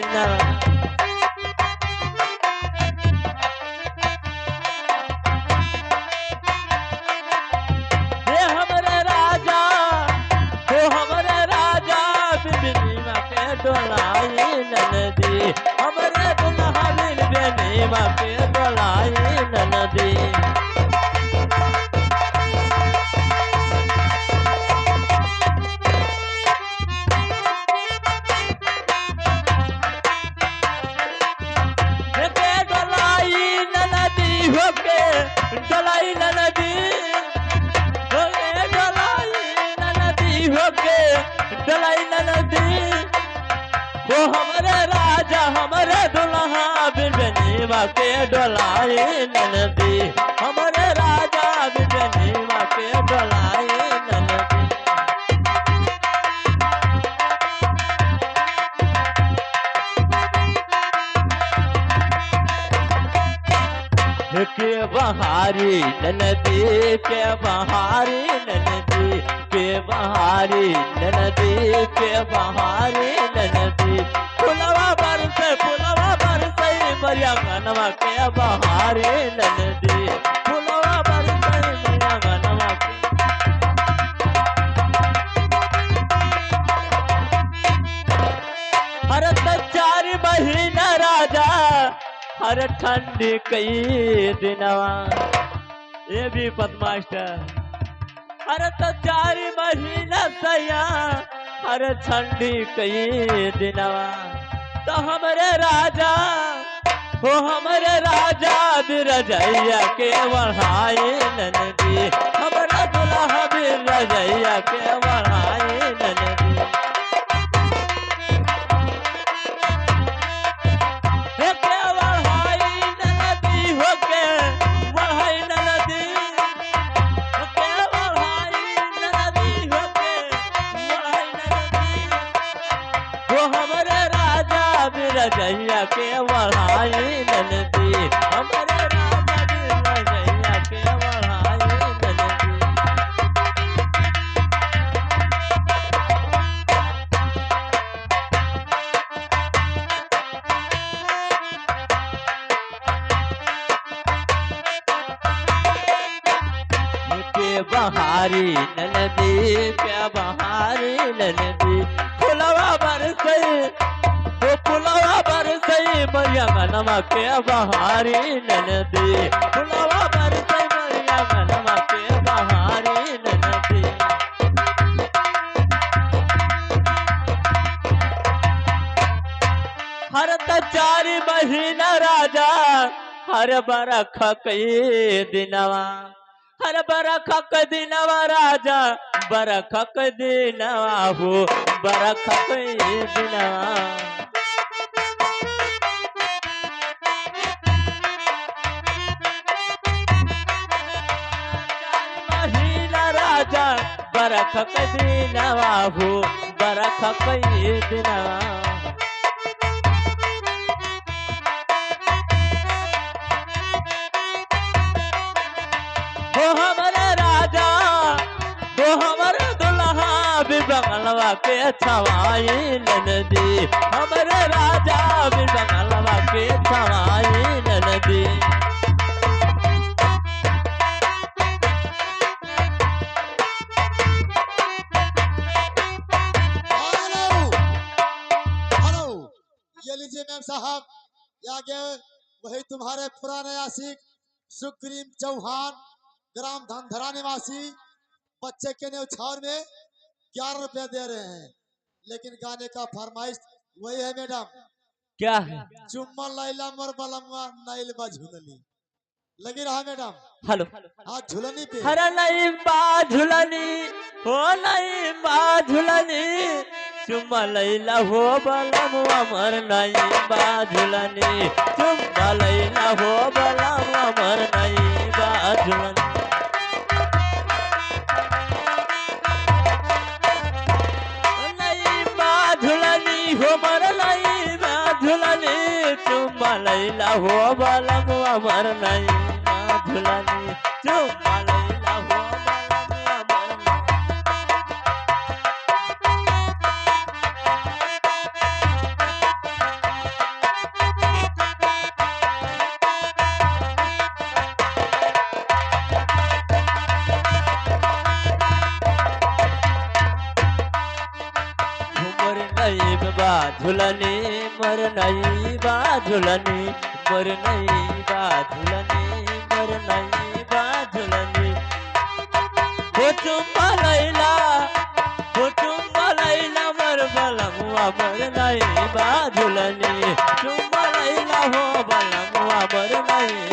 डोलाई ननदी हमरे दुल्हा बिन बेनीमा के डोलाई ननदी डोलाई ननदी डोलाई ननदी वो हमारे राजा हमारे दुल्हा बिन बेनीमा के डोलाई ननदी हमारे राजा बिन बेनीमा के डोलाई ननदी के बहारी ननदी के बहारी ननदी के बहारी ननदी के बहारी ननदी फुलवा बरसे मरिया मनवा के बहारी ननदी फुलवा बरसे मरिया मनवा के हर चार महीना राजा हर ठंडी कई दिनवा ये भी पद्मास्टर हर तो 4 महीना सया हर ठंडी कई दिनवा तो हमरे राजा हो हमरे राजा बिरजैया के बढ़ाई ननदी हमारा दुल्हा बिरजैया के बढ़ाई ननदी रजैया के बढ़ाई ननदी हमारे राजा रजैया के बढ़ाई ननदी के बहारी ननदी के बहारी ननदी फुलवा बरसे फुलवा बरसे मरिया मनवा के बहारी ननदी फुलवा बरसे मरिया मनवा के बहारी ननदी हर 4 महीना राजा हर बरख कई दिनवा हर बरख के दिनवा राजा बरख के दिनवा हो बरख के दिनवा राजा बरख के दिनवा हो बरख के दिनवा हो हमारे राजा हो हमारे दुल्हा बिबंगलवा के छवाई ननदी हमारे राजा बिबंगलवा के छवाई ननदी लीजिए मैम साहब आगे वही तुम्हारे पुराने आशिक सुग्रीव चौहान ग्राम धनधरा निवासी बच्चे के न्यौछावर में 11 रुपया दे रहे हैं लेकिन गाने का फरमाइश वही है मैडम क्या है चुम्मा लैला मोर बलमवा नाइल बा झुलनी लगी रहा मैडम हेलो हाँ झुलनी पे हर नहीं बा झुलनी हो नहीं बा झुलनी चुम्मा लैला हो बलम अमर नहीं बा झुलनी चुम्मा लैला हो बलम अमर नहीं बा झुलनी नहीं बा झुलनी हो मर नहीं बा झुलनी चुम्मा लैला हो बलम अमर नहीं बा झुलनी चुम्मा लैला हो नहीं बा झुलनी मर नहीं बा झुलनी मर नहीं बा झुलनी मर नहीं बा झुलनी हो चुम्मा लैला मर बलमुआ मर नहीं बा झुलनी चुम्मा लैला हो बलमुआ मर नहीं